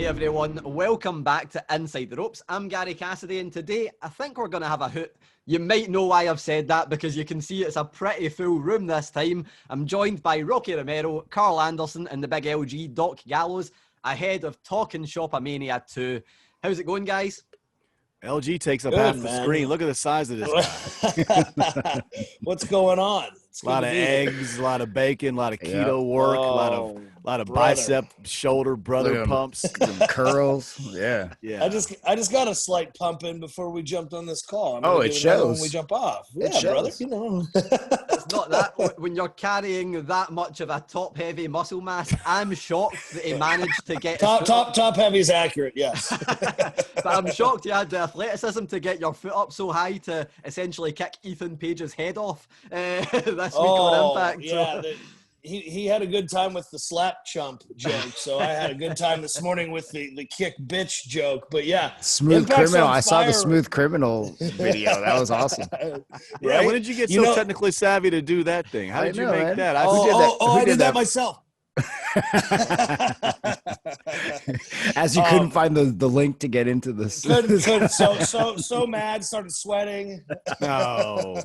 everyone, welcome back to Inside the Ropes. I'm Gary Cassidy, and today I think we're going to have a hoot. You might know why I've said that, because you can see it's a pretty full room this time. I'm joined by Rocky Romero, Karl Anderson, and the Big LG Doc Gallows, ahead of TalkNshopAmania 2. How's it going, guys? LG takes up half the screen. Look at the size of this guy. What's going on? A lot of eggs, a lot of bacon, a lot of keto work, a lot of bicep, shoulder, brother pumps, some curls. Yeah. I just got a slight pump in before we jumped on this call. It shows when we jump off. It shows. Brother. You know, it's not that when you're carrying that much of a top-heavy muscle mass. I'm shocked that he managed to get top heavy is accurate. Yes, but I'm shocked you had the athleticism to get your foot up so high to essentially kick Ethan Page's head off this week on Impact. Yeah, he had a good time with the slap chump joke, so I had a good time this morning with the kick bitch joke. But yeah, Smooth Impact's Criminal. I saw the Smooth Criminal video. That was awesome. Yeah, right? when did you get so technically savvy to do that thing? How did you make that? I did that myself. As you couldn't find the link to get into this. Couldn't. So mad, started sweating. No.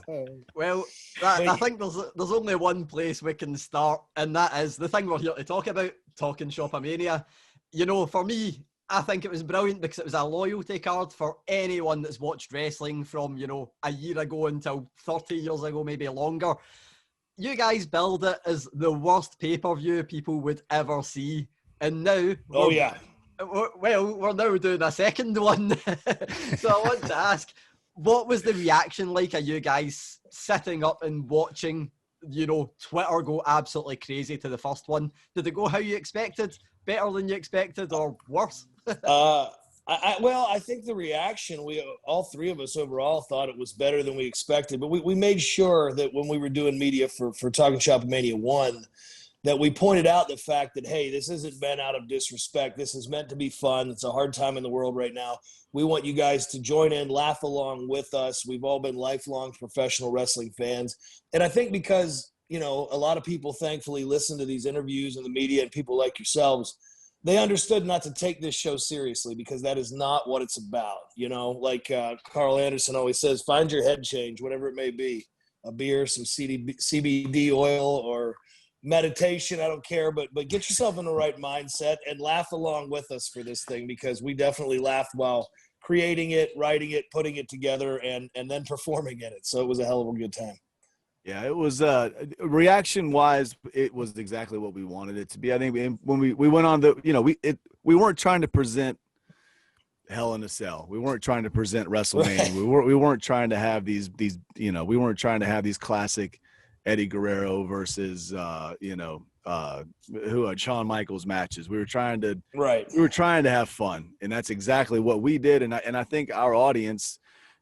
Well, I think there's only one place we can start, and that is the thing we're here to talk about, TalkNshopAmania. You know, for me, I think it was brilliant because it was a loyalty card for anyone that's watched wrestling from, you know, a year ago until 30 years ago, maybe longer. You guys build it as the worst pay-per-view people would ever see. And now... we're now doing a second one. So I want to ask, what was the reaction like of you guys sitting up and watching, you know, Twitter go absolutely crazy to the first one? Did it go how you expected? Better than you expected, or worse? I think the reaction, all three of us overall thought it was better than we expected, but we made sure that when we were doing media for TalkNshopAmania 1, that we pointed out the fact that, hey, this isn't meant out of disrespect. This is meant to be fun. It's a hard time in the world right now. We want you guys to join in, laugh along with us. We've all been lifelong professional wrestling fans. And I think because, you know, a lot of people thankfully listen to these interviews in the media and people like yourselves, they understood not to take this show seriously, because that is not what it's about. You know, like Karl Anderson always says, find your head change, whatever it may be, a beer, some CBD oil, or meditation. I don't care, but get yourself in the right mindset and laugh along with us for this thing, because we definitely laughed while creating it, writing it, putting it together, and then performing in it. So it was a hell of a good time. Yeah, it was reaction-wise, it was exactly what we wanted it to be. I think when we went on the, you know, we weren't trying to present Hell in a Cell. We weren't trying to present WrestleMania. we weren't trying to have these you know, we weren't trying to have these classic Eddie Guerrero versus Shawn Michaels matches. We were trying to have fun, and that's exactly what we did. And I think our audience,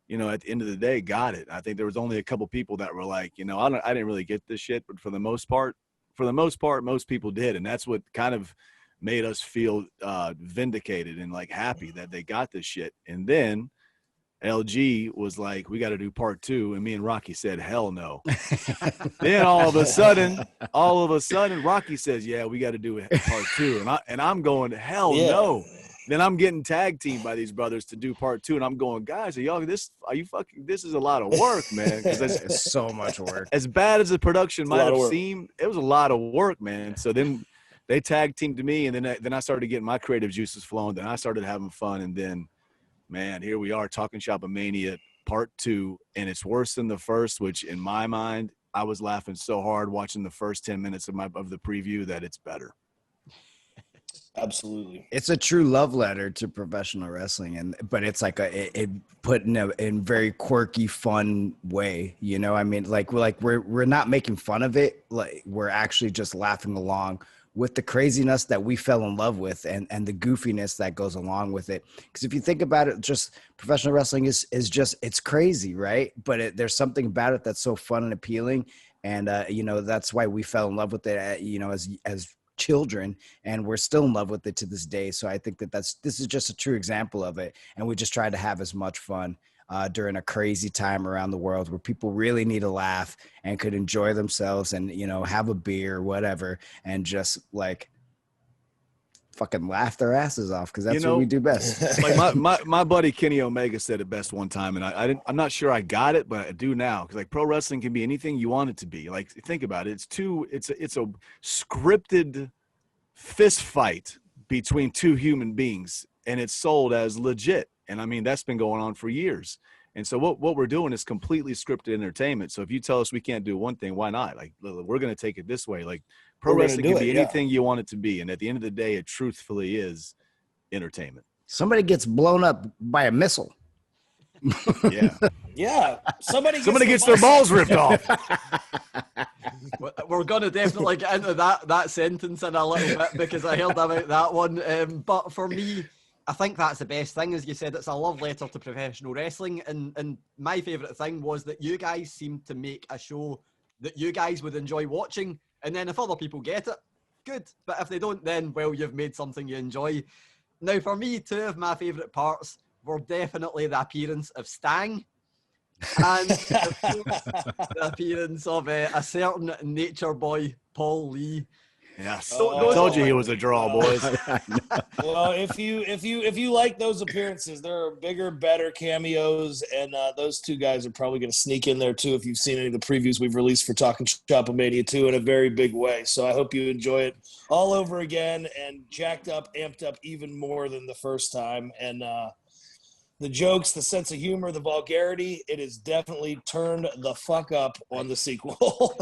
you know, at the end of the day, got it. I think there was only a couple people that were like, you know, I didn't really get this shit, but for the most part, most people did, and that's what kind of made us feel vindicated and like happy that they got this shit. And then LG was like, we got to do part 2, and me and Rocky said, hell no. Then all of a sudden, Rocky says, yeah, we got to do part 2, and I'm going, hell no. Then I'm getting tag teamed by these brothers to do part 2, and I'm going, guys, this is a lot of work, man. Because it's so much work. As bad as the production might have seemed, it was a lot of work, man. So then they tag teamed me, and then I started getting my creative juices flowing. Then I started having fun, and then, man, here we are, TalkNshopAmania part 2, and it's worse than the first, which in my mind, I was laughing so hard watching the first 10 minutes of the preview that it's better. Absolutely. It's a true love letter to professional wrestling, but it's like it put in a very quirky, fun way. You know, I mean, we're not making fun of it. Like, we're actually just laughing along with the craziness that we fell in love with, and the goofiness that goes along with it. Because if you think about it, just professional wrestling is just, it's crazy, right? But there's something about it that's so fun and appealing, and you know, that's why we fell in love with it. You know, as children, and we're still in love with it to this day. So I think this is just a true example of it, and we just try to have as much fun during a crazy time around the world where people really need a laugh and could enjoy themselves and, you know, have a beer or whatever, and just like fucking laugh their asses off because that's what we do best. Like my buddy Kenny Omega said it best one time, and I'm not sure I got it, but I do now, because like pro wrestling can be anything you want it to be. Like, think about it. It's a scripted fist fight between two human beings, and it's sold as legit. And I mean, that's been going on for years. And so what we're doing is completely scripted entertainment. So if you tell us we can't do one thing, why not? Like, we're going to take it this way. Like, pro wrestling can be anything you want it to be. And at the end of the day, it truthfully is entertainment. Somebody gets blown up by a missile. Yeah. Yeah. Somebody gets their balls ripped off. We're going to definitely get into that sentence in a little bit, because I heard about that one. But for me, I think that's the best thing. As you said, it's a love letter to professional wrestling. And my favourite thing was that you guys seemed to make a show that you guys would enjoy watching. And then if other people get it, good. But if they don't, then, well, you've made something you enjoy. Now, for me, two of my favourite parts were definitely the appearance of Stang and the appearance of a certain nature boy, Paul Lee. Yes. I told you he was a draw, boys. Well, if you like those appearances, there are bigger, better cameos, and those two guys are probably going to sneak in there too if you've seen any of the previews we've released for TalkNshopAmania 2 in a very big way. So I hope you enjoy it all over again and jacked up, amped up even more than the first time. And the jokes, the sense of humor, the vulgarity, it is definitely turned the fuck up on the sequel.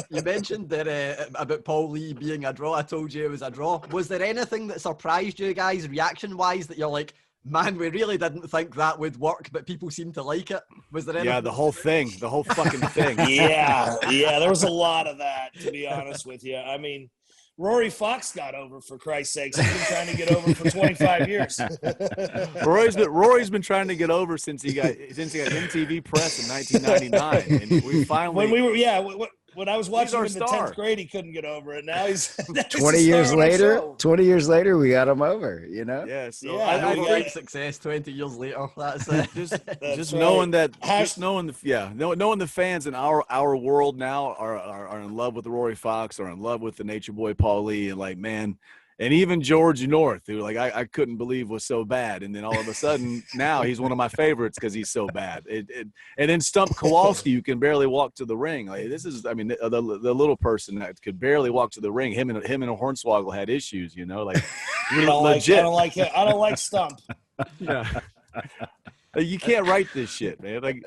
You mentioned that about Paul Lee being a draw. I told you it was a draw. Was there anything that surprised you guys reaction-wise that you're like, man, we really didn't think that would work, but people seem to like it? Was there anything? Yeah, the whole fucking thing. Yeah, there was a lot of that, to be honest with you. I mean, Rory Fox got over, for Christ's sakes. He's been trying to get over for 25 years. Rory's been trying to get over since he got MTV Press in 1999, and we finally. When I was watching him in the 10th grade, he couldn't get over it. Now he's 20 years later. 20 years later, we got him over. You know. Yeah. So I think success 20 years later. That's it. Just knowing the fans in our world now are in love with Rory Fox, are in love with the Nature Boy Paul Lee, and like, man. And even George North, who like I couldn't believe was so bad, and then all of a sudden now he's one of my favorites because he's so bad. And then Stump Kowalski, you can barely walk to the ring. Like, this is, I mean, the little person that could barely walk to the ring. Him and Hornswoggle had issues, you know, like legit. I don't like him. I don't like Stump. Yeah. You can't write this shit, man. Like,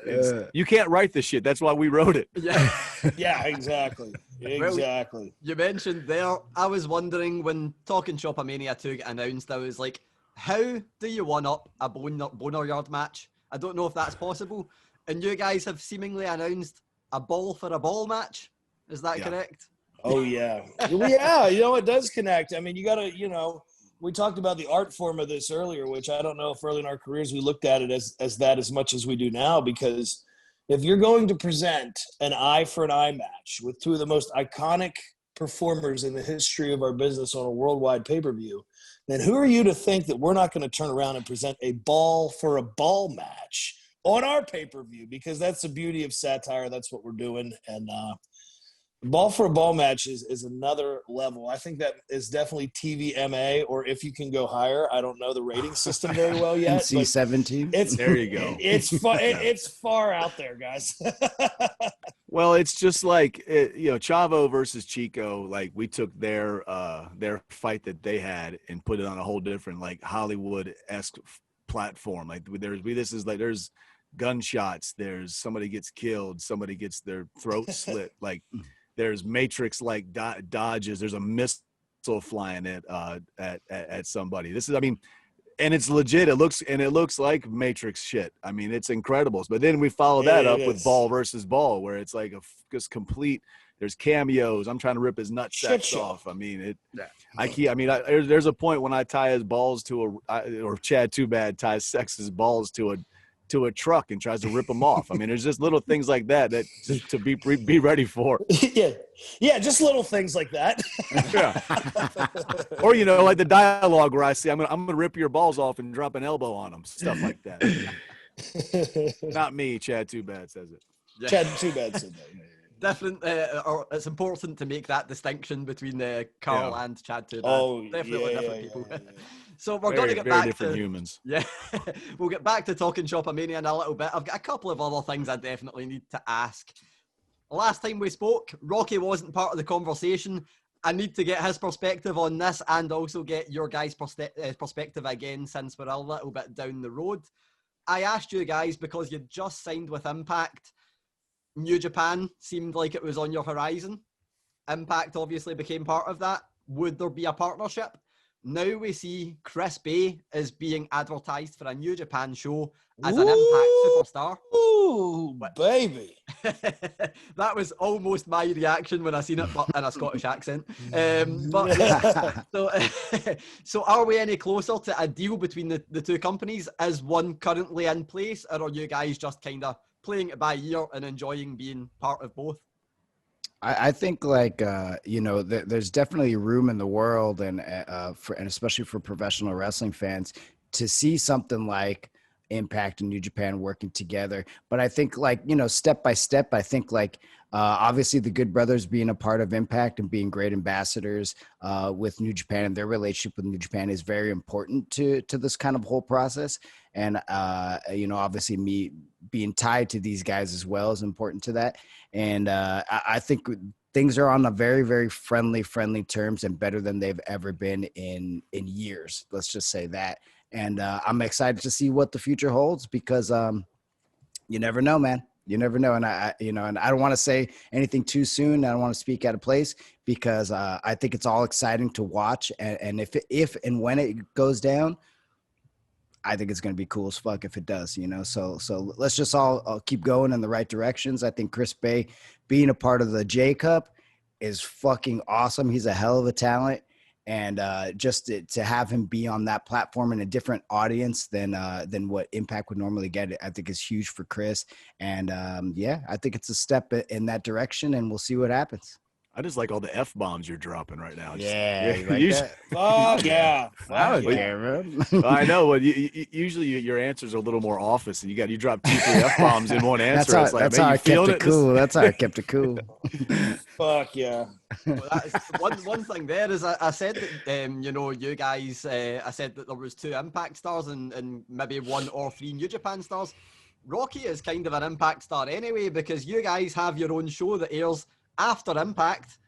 you can't write this shit. That's why we wrote it. Yeah, exactly. Exactly. Well, you mentioned there, I was wondering when TalkNshopAmania 2 got announced, I was like, how do you one-up a Boneyard match? I don't know if that's possible. And you guys have seemingly announced a ball for a ball match. Is that correct? Oh, yeah. Yeah, it does connect. I mean, you got to, we talked about the art form of this earlier, which I don't know if early in our careers we looked at it as that as much as we do now, because if you're going to present an eye for an eye match with two of the most iconic performers in the history of our business on a worldwide pay-per-view, then who are you to think that we're not going to turn around and present a ball for a ball match on our pay-per-view? Because that's the beauty of satire. That's what we're doing. And ball for a ball match is another level. I think that is definitely TVMA, or if you can go higher. I don't know the rating system very well yet. NC-17. There you go. It's far out there, guys. Well, it's just like Chavo versus Chico. Like, we took their fight that they had and put it on a whole different, like, Hollywood-esque platform. Like, there's gunshots. There's somebody gets killed. Somebody gets their throat slit. Like, there's Matrix-like dodges. There's a missile flying at somebody. This is, I mean, and it's legit. It looks like Matrix shit. I mean, it's incredible. But then we follow that up with ball versus ball, where it's like just complete. There's cameos. I'm trying to rip his nutsacks off. I mean, there's a point when I tie his balls or Chad Too Bad ties Sex's balls to a truck and tries to rip them off. I mean, there's just little things like that just to be ready for. Yeah, just little things like that. Yeah. Or like the dialogue where I say, I'm gonna rip your balls off and drop an elbow on them, stuff like that. Not me. Chad Too Bad says it. Yeah. Chad Too Bad said that. different, or it's important to make that distinction between Carl and Chad too. Definitely different people. So we're going to get back different to humans. Yeah, we'll get back to TalkNshopAmania in a little bit. I've got a couple of other things I definitely need to ask. Last time we spoke, Rocky wasn't part of the conversation. I need to get his perspective on this and also get your guys' perspective again, since we're a little bit down the road. I asked you guys because you just signed with Impact. New Japan seemed like it was on your horizon. Impact obviously became part of that. Would there be a partnership? Now we see Chris Bay is being advertised for a New Japan show as an Impact superstar. Ooh, baby. That was almost my reaction when I seen it, but in a Scottish accent. But yeah, so are we any closer to a deal between the two companies? Is one currently in place, or are you guys just kind of playing it by ear and enjoying being part of both? I think there's definitely room in the world and especially for professional wrestling fans to see something like Impact and New Japan working together. But I think step by step, I think obviously the Good Brothers being a part of Impact and being great ambassadors with New Japan, and their relationship with New Japan is very important to this kind of whole process. And, obviously me being tied to these guys as well is important to that. And I think things are on a very, very friendly terms and better than they've ever been in years. Let's just say that. And I'm excited to see what the future holds because you never know, man. You never know. And I don't want to say anything too soon. I don't want to speak out of place because I think it's all exciting to watch. And if and when it goes down, I think it's going to be cool as fuck if it does, so let's just all keep going in the right directions. I think Chris Bay being a part of the J Cup is fucking awesome. He's a hell of a talent. And just to have him be on that platform in a different audience than what Impact would normally get, I think is huge for Chris. And I think it's a step in that direction, and we'll see what happens. I just like all the F-bombs you're dropping right now. Fuck yeah. I don't care, man. I know. Well, usually your answers are a little more office, and you drop 2-3 F-bombs in one answer. That's how I kept it cool. That's how I kept it cool. Fuck yeah. Well, that is, one thing there is I said that, you guys, I said that there was 2 Impact stars and maybe 1 or 3 New Japan stars. Rocky is kind of an Impact star anyway, because you guys have your own show that airs after Impact,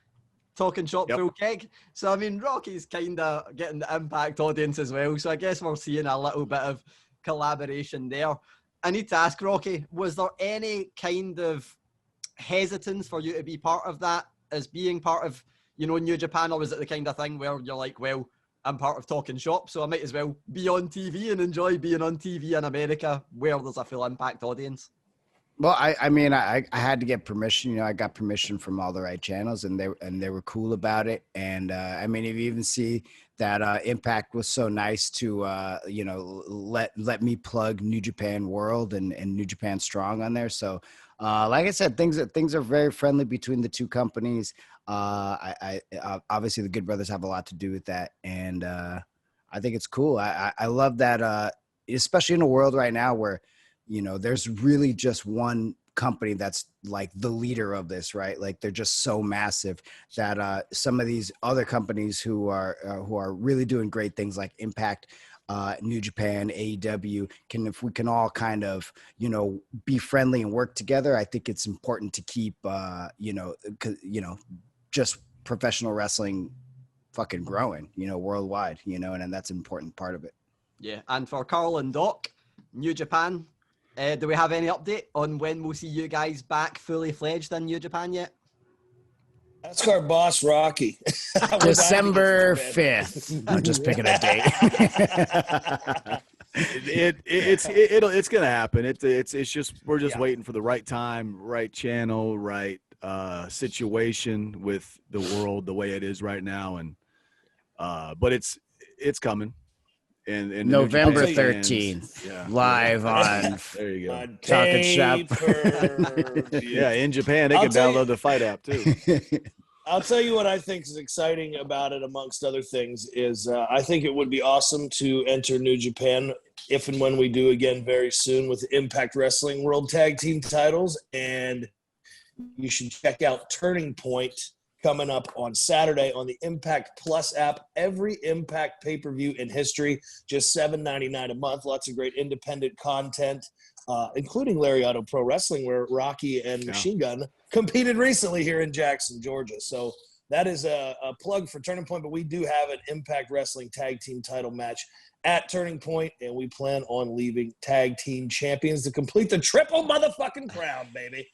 Talking Shop Full Keg. So, I mean, Rocky's kind of getting the Impact audience as well. So I guess we're seeing a little bit of collaboration there. I need to ask, Rocky, was there any kind of hesitance for you to be part of that as being part of, New Japan? Or was it the kind of thing where you're like, well, I'm part of Talking Shop, so I might as well be on TV and enjoy being on TV in America where there's a full Impact audience? Well, I had to get permission. I got permission from all the right channels, and they were cool about it. And if you even see that Impact was so nice to let me plug New Japan World and New Japan Strong on there. So, like I said, things are very friendly between the two companies. I obviously the Good Brothers have a lot to do with that, and I think it's cool. I love that, especially in a world right now where there's really just one company that's like the leader of this, right? Like they're just so massive that some of these other companies who are really doing great things like Impact, New Japan, AEW, if we can all kind of, be friendly and work together, I think it's important to keep, just professional wrestling fucking growing, worldwide, and that's an important part of it. Yeah. And for Carl and Doc, New Japan, do we have any update on when we'll see you guys back fully fledged in New Japan yet? Ask our boss, Rocky. December 5th. I'm just picking a date. It's gonna happen. It's just we're just waiting for the right time, right channel, right situation with the world the way it is right now, and but it's coming. And November 13th, live on there you go. Talking Shop. Yeah, in Japan, they can download the Fight app too. I'll tell you what I think is exciting about it, amongst other things, is I think it would be awesome to enter New Japan if and when we do again very soon with Impact Wrestling World Tag Team titles. And you should check out Turning Point coming up on Saturday on the Impact Plus app. Every Impact pay-per-view in history, just $7.99 a month. Lots of great independent content, including Lariato Pro Wrestling, where Rocky and Machine Gun competed recently here in Jackson, Georgia. So that is a plug for Turning Point, but we do have an Impact Wrestling Tag Team title match at Turning Point, and we plan on leaving Tag Team Champions to complete the triple motherfucking crown, baby.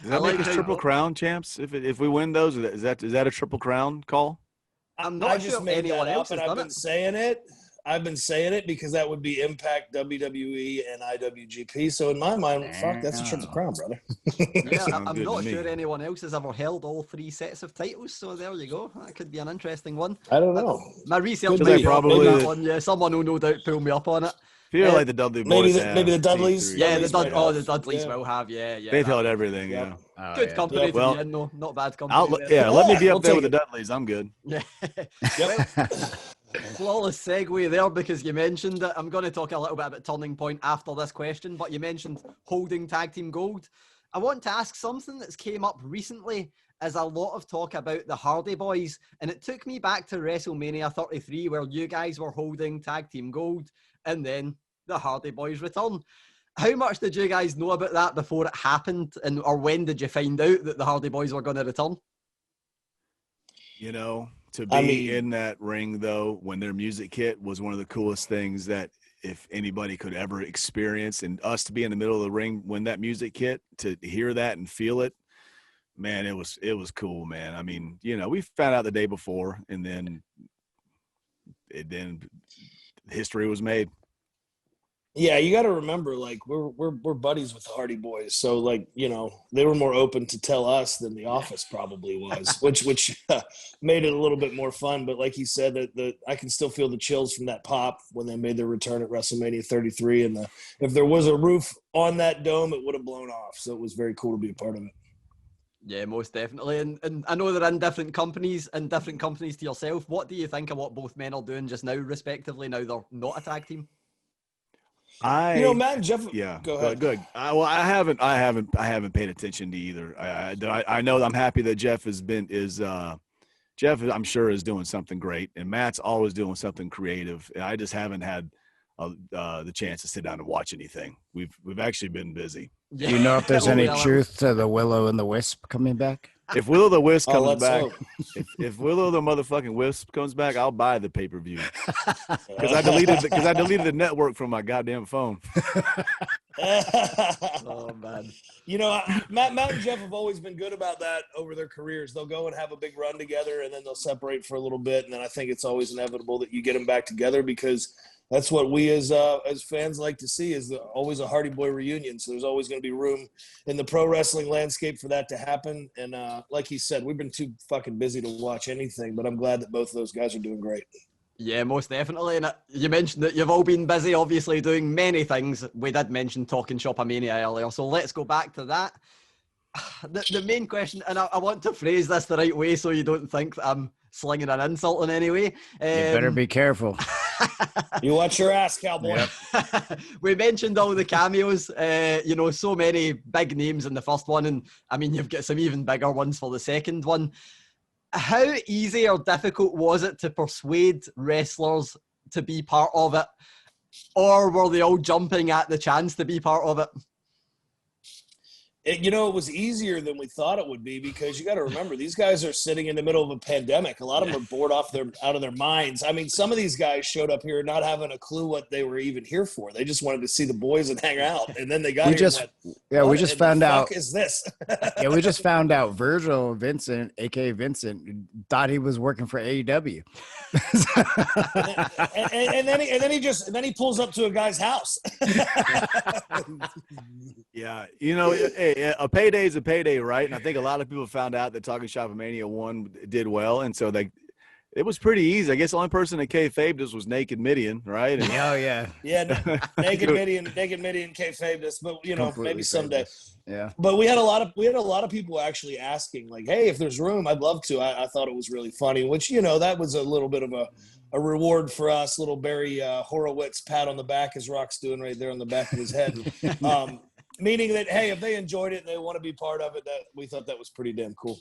Does that make us Triple Crown champs? If we win those, is that a Triple Crown call? I'm not sure just made anyone that else up, has and done it. I've been saying it because that would be Impact, WWE, and IWGP. So in my mind, fuck, that's a Triple Crown, brother. Yeah, I'm not sure anyone else has ever held all 3 sets of titles. So there you go. That could be an interesting one. I don't know. My research So might they be on probably- that one. Yeah, someone will no doubt pull me up on it. Feel like the Dudley boys maybe the Dudleys. Yeah, Dudleys the might have. Dudleys will have. Yeah. They've held everything. Yeah. Yeah. Good company to Well, be in, though. Not bad company. Let me be I'll up there take with the it. Dudleys. I'm good. Yeah. Yep. Flawless segue there because you mentioned it. I'm going to talk a little bit about Turning Point after this question, but you mentioned holding tag team gold. I want to ask something that's came up recently is a lot of talk about the Hardy Boyz, and it took me back to WrestleMania 33 where you guys were holding tag team gold, and then the Hardy Boyz return. How much did you guys know about that before it happened, or when did you find out that the Hardy Boyz were going to return? You know, to be in that ring, though, when their music hit was one of the coolest things that if anybody could ever experience. And us to be in the middle of the ring when that music hit, to hear that and feel it, man, it was cool, man. I mean, you know, we found out the day before, and then history was made. Yeah, you got to remember, like we're buddies with the Hardy Boyz, so like, you know, they were more open to tell us than the Office probably was, which made it a little bit more fun. But like he said, that I can still feel the chills from that pop when they made their return at WrestleMania 33, and if there was a roof on that dome, it would have blown off. So it was very cool to be a part of it. Yeah, most definitely. And I know they're in different companies to yourself. What do you think of what both men are doing just now, respectively? Now they're not a tag team. Matt and Jeff. Yeah, go ahead. Good. I haven't paid attention to either. I know I'm happy that Jeff Jeff, I'm sure, is doing something great, and Matt's always doing something creative. I just haven't had the chance to sit down and watch anything. We've actually been busy. Do you know if there's any truth to the Willow and the Wisp coming back? If Willow the Wisp comes back, hope. if Willow the motherfucking Wisp comes back, I'll buy the pay-per-view because I deleted the network from my goddamn phone. Oh man, you know, Matt and Jeff have always been good about that over their careers. They'll go and have a big run together, and then they'll separate for a little bit, and then I think it's always inevitable that you get them back together because that's what we as fans like to see, is always a Hardy Boy reunion. So there's always going to be room in the pro wrestling landscape for that to happen. And like he said, we've been too fucking busy to watch anything, but I'm glad that both of those guys are doing great. Yeah, most definitely. And you mentioned that you've all been busy, obviously, doing many things. We did mention TalkNshopAmania earlier, so let's go back to that. The main question, and I want to phrase this the right way so you don't think that I'm slinging an insult in any way. You better be careful. You watch your ass, cowboy. Yep. We mentioned all the cameos, so many big names in the first one, and I mean, you've got some even bigger ones for the second one. How easy or difficult was it to persuade wrestlers to be part of it, or were they all jumping at the chance to be part of it? It was easier than we thought it would be, because you got to remember, these guys are sitting in the middle of a pandemic. A lot of them are bored out of their minds. I mean, some of these guys showed up here not having a clue what they were even here for. They just wanted to see the boys and hang out. And then they got we just found out. What is this? Yeah, we just found out Virgil Vincent, aka Vincent, thought he was working for AEW. and then he pulls up to a guy's house. Yeah, hey, a payday is a payday, right? And I think a lot of people found out that TalkNshopAmania 1 did well, and so it was pretty easy. I guess the only person that kayfabed us was Naked Midian, right? And, Naked Midian kayfabed us, but Completely maybe someday. Yeah. But we had a lot of people actually asking, like, hey, if there's room, I'd love to. I thought it was really funny, which, that was a little bit of a reward for us. Little Barry Horowitz pat on the back, as Rock's doing right there on the back of his head. Meaning that, hey, if they enjoyed it and they want to be part of it, that we thought that was pretty damn cool.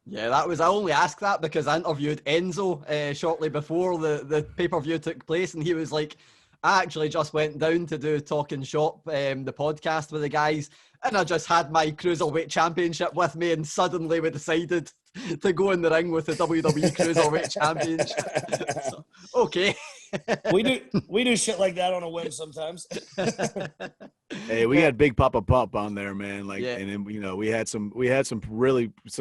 Yeah, that was. I only asked that because I interviewed Enzo shortly before the pay-per-view took place, and he was like, I actually just went down to do Talking Shop, the podcast with the guys, and I just had my Cruiserweight Championship with me, and suddenly we decided to go in the ring with the WWE Cruiserweight Championship. So, okay. we do shit like that on a whim sometimes. Hey, we had Big Papa Pump on there, man. Like, and then, you know, we had some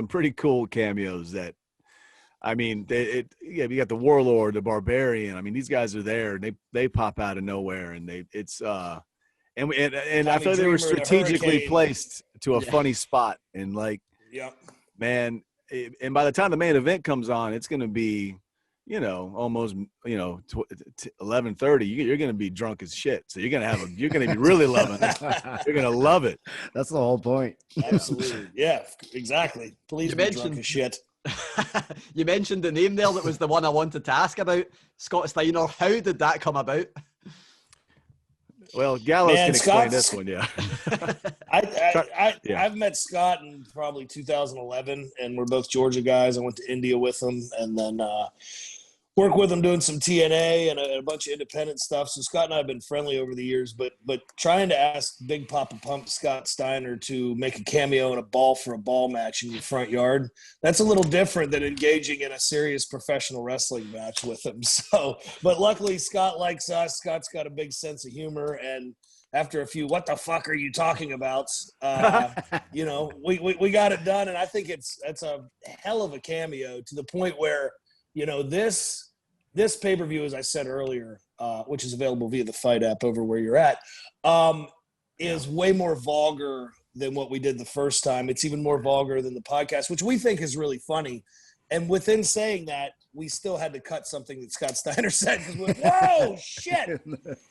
pretty cool cameos that, I mean, you got the Warlord, the Barbarian. I mean, these guys are there, and they pop out of nowhere, and and I feel like they were strategically placed to a funny spot, and like, man, and by the time the main event comes on, it's going to be, you know, almost, you know, 11:30. You're going to be drunk as shit, so you're going to be really loving it. You're going to love it. That's the whole point. Absolutely, yeah, exactly. Please be drunk as shit. You mentioned the name there. That was the one I wanted to ask about. Scott Steiner. How did that come about? Well, Gallows can explain this one, yeah. I've met Scott in probably 2011, and we're both Georgia guys. I went to India with him, and then worked with him doing some TNA and a bunch of independent stuff. So Scott and I have been friendly over the years, but trying to ask Big Papa Pump Scott Steiner to make a cameo in a ball for a ball match in your front yard, that's a little different than engaging in a serious professional wrestling match with him. So, but luckily Scott likes us. Scott's got a big sense of humor, and after a few, what the fuck are you talking about? You know, we got it done, and I think it's a hell of a cameo to the point where, you know, this pay-per-view, as I said earlier, which is available via the Fight app over where you're at, is way more vulgar than what we did the first time. It's even more vulgar than the podcast, which we think is really funny. And within saying that, we still had to cut something that Scott Steiner said because we went, whoa, shit,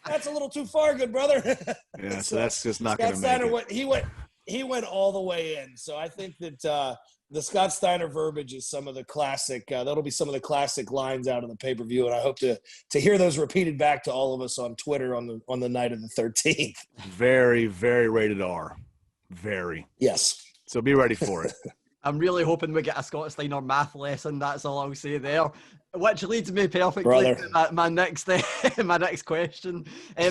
that's a little too far, good brother. Yeah, so that's just not going to make it. He went all the way in. So I think that the Scott Steiner verbiage is some of the classic. That'll be some of the classic lines out of the pay-per-view, and I hope to hear those repeated back to all of us on Twitter on the night of the 13th. Very, very rated R. Very. Yes. So be ready for it. I'm really hoping we get a Scott Steiner math lesson. That's all I'll say there. Which leads me perfectly to my next my next question.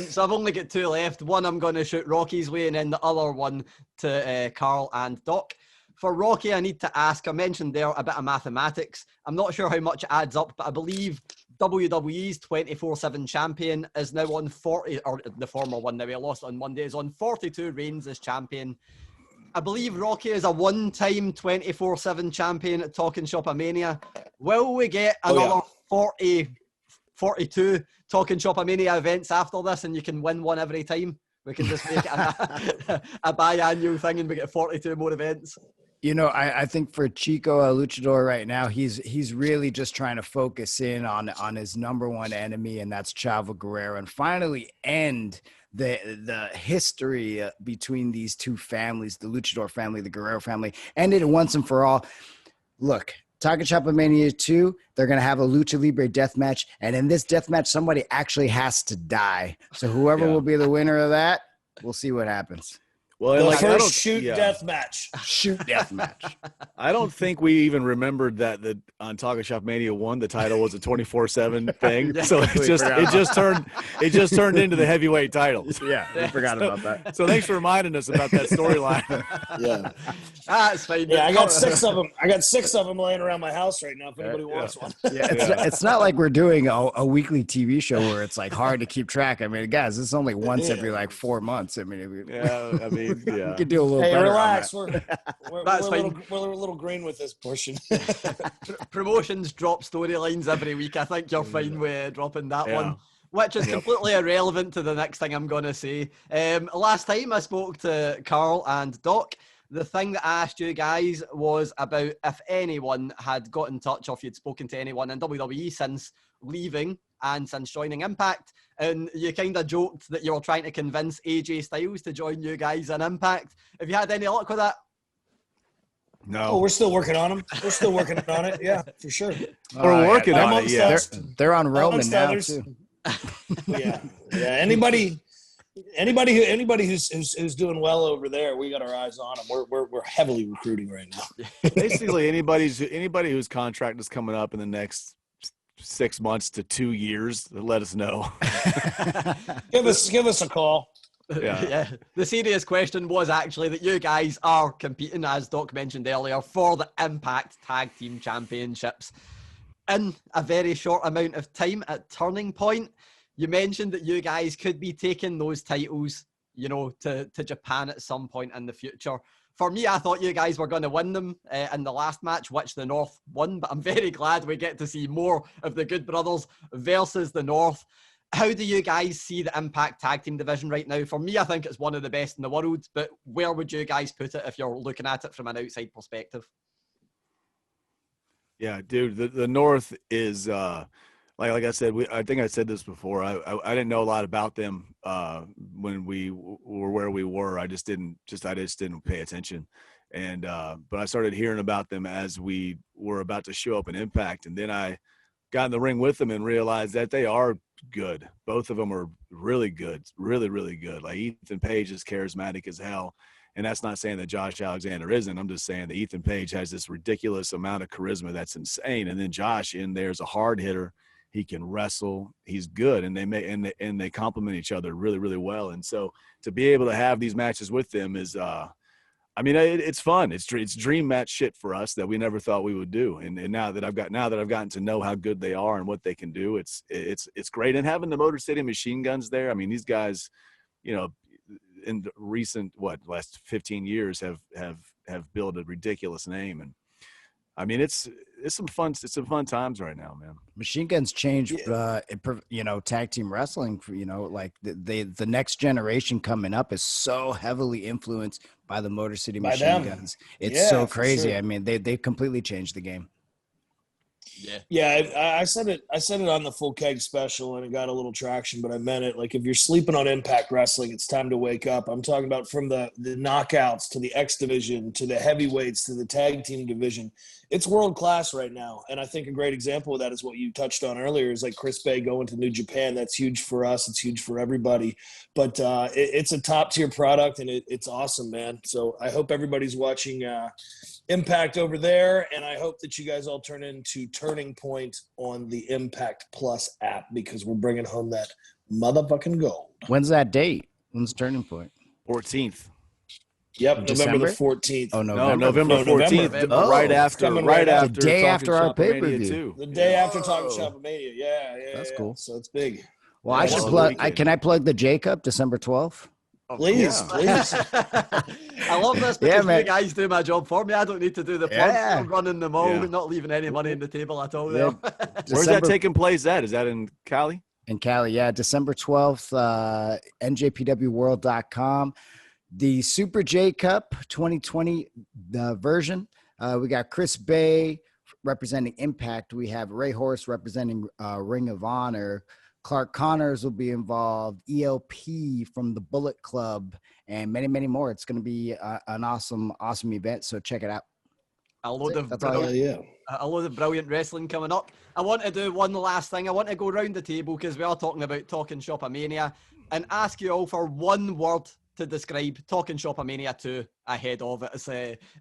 So I've only got two left. One I'm going to shoot Rocky's way, and then the other one to Carl and Doc. For Rocky, I need to ask, I mentioned there a bit of mathematics. I'm not sure how much it adds up, but I believe WWE's 24/7 champion is now on 40, or the former one that we lost on Monday, is on 42 reigns as champion. I believe Rocky is a one-time 24/7 champion at TalkNshopAmania. Will we get another 42 TalkNshopAmania events after this, and you can win one every time? We can just make it a biannual thing, and we get 42 more events. You know, I think for Chico Luchador right now, he's really just trying to focus in on his number one enemy, and that's Chavo Guerrero, and finally end the history between these two families, the Luchador family, the Guerrero family, end it once and for all. Look, TalkNshopAmania 2, they're going to have a Lucha Libre death match, and in this death match, somebody actually has to die. So whoever will be the winner of that, we'll see what happens. Well, the first shoot death match. Shoot death match. I don't think we even remembered that on TalkNshopAmania 1, the title was a 24/7 thing. So it just turned into the heavyweight titles. Yeah, we forgot about that. So thanks for reminding us about that storyline. Yeah, that's fine. Yeah, I got 6 of them. I got 6 of them laying around my house right now. If anybody wants one. It's not like we're doing a weekly TV show where it's like hard to keep track. I mean, guys, it's only once every like 4 months. I mean, yeah. We could do a little better. Relax. We're a little green with this portion. Promotions drop storylines every week. I think you're fine with dropping that one, which is completely irrelevant to the next thing I'm going to say. Last time I spoke to Carl and Doc, the thing that I asked you guys was about if anyone had got in touch or if you'd spoken to anyone in WWE since leaving and since joining Impact, and you kind of joked that you were trying to convince AJ Styles to join you guys in Impact. Have you had any luck with that? No. Oh, we're still working on them. We're still working on it. Yeah, for sure. We're working on it. Yeah, they're on Roman now too. Yeah. Anybody Anybody who's doing well over there, we got our eyes on them. We're heavily recruiting right now. Basically, anybody whose contract is coming up in the next 6 months to 2 years, let us know. Give us a call. Yeah. The serious question was actually that you guys are competing, as Doc mentioned earlier, for the Impact Tag Team Championships in a very short amount of time at Turning Point. You mentioned that you guys could be taking those titles, to Japan at some point in the future. For me, I thought you guys were going to win them in the last match, which the North won, but I'm very glad we get to see more of the Good Brothers versus the North. How do you guys see the Impact Tag Team division right now? For me, I think it's one of the best in the world, but where would you guys put it if you're looking at it from an outside perspective? Yeah, dude, the North is like I said, I think I said this before. I didn't know a lot about them when we were where we were. I just didn't pay attention. And but I started hearing about them as we were about to show up in Impact, and then I got in the ring with them and realized that they are good. Both of them are really good, really, really good. Like Ethan Page is charismatic as hell. And that's not saying that Josh Alexander isn't. I'm just saying that Ethan Page has this ridiculous amount of charisma that's insane. And then Josh in there's a hard hitter. He can wrestle. He's good, and they complement each other really, really well. And so to be able to have these matches with them is, it's fun. It's dream match shit for us that we never thought we would do. And now that I've gotten to know how good they are and what they can do, it's great. And having the Motor City Machine Guns there, I mean, these guys, in the recent last 15 years have built a ridiculous name. And I mean, it's some fun times right now, man. Machine Guns changed, tag team wrestling. For, like the next generation coming up is so heavily influenced by the Motor City Machine Guns. It's so crazy. Sure. I mean, they completely changed the game. Yeah. I said it on the Full Keg special, and it got a little traction, but I meant it. Like, if you're sleeping on Impact Wrestling, it's time to wake up. I'm talking about from the knockouts to the X division to the heavyweights to the tag team division. It's world class right now. And I think a great example of that is what you touched on earlier, is like Chris Bay going to New Japan. That's huge for us. It's huge for everybody. But it's a top tier product, and it's awesome, man. So I hope everybody's watching Impact over there, and I hope that you guys all turn into Turning Point on the Impact Plus app, because we're bringing home that motherfucking gold. When's that date? When's Turning Point? 14th. Yep, November the 14th. Oh, no, November 14th. Right after the day after our pay-per-view. The day after TalkNshopAmania. Yeah. That's cool. So it's big. Well, I should plug. Can I plug the Jacob December 12th? Please. I love this because you guys do my job for me. I don't need to do the plugs. I'm running them all, not leaving any money on the table at all. There. Where's that taking place at? Is that in Cali? In Cali, yeah. December 12th, NJPWworld.com. The Super J Cup 2020 version. We got Chris Bay representing Impact. We have Ray Horse representing Ring of Honor. Clark Connors will be involved, ELP from the Bullet Club, and many, many more. It's going to be an awesome event, so check it out. A load of brilliant wrestling coming up. I want to do one last thing. I want to go around the table, because we are talking about TalkNshopAmania, and ask you all for one word to describe TalkNshopAmania 2 ahead of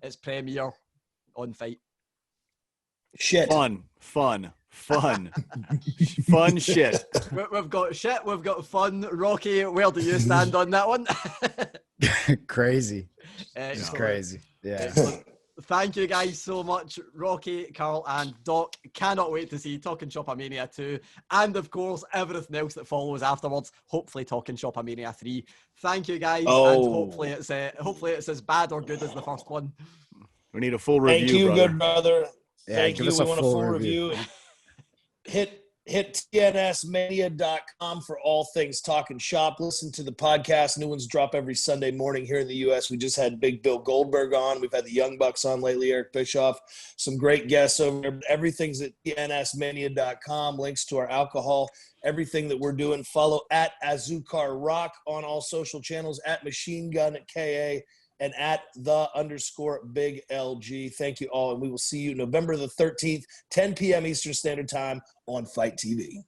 its premiere on Fight. Shit. Fun shit. We've got shit, we've got fun. Rocky, where do you stand on that one? Crazy. It's crazy. Yeah. Thank you guys so much, Rocky, Carl, and Doc. Cannot wait to see TalkNshopAmania 2, and of course everything else that follows afterwards. Hopefully TalkNshopAmania 3. Thank you guys, and hopefully it's as bad or good as the first one. We need a full review. Thank you, brother. good brother. Yeah, Thank you. We want a full review. Hit TNSmania.com for all things Talk and Shop. Listen to the podcast. New ones drop every Sunday morning here in the U.S. We just had Big Bill Goldberg on. We've had the Young Bucks on lately, Eric Bischoff. Some great guests over there. Everything's at TNSmania.com. Links to our alcohol. Everything that we're doing. Follow at Azukar Rock on all social channels, at Machine Gun KA, and at _Big LG. Thank you all, and we will see you November the 13th, 10 p.m. Eastern Standard Time on Fight TV.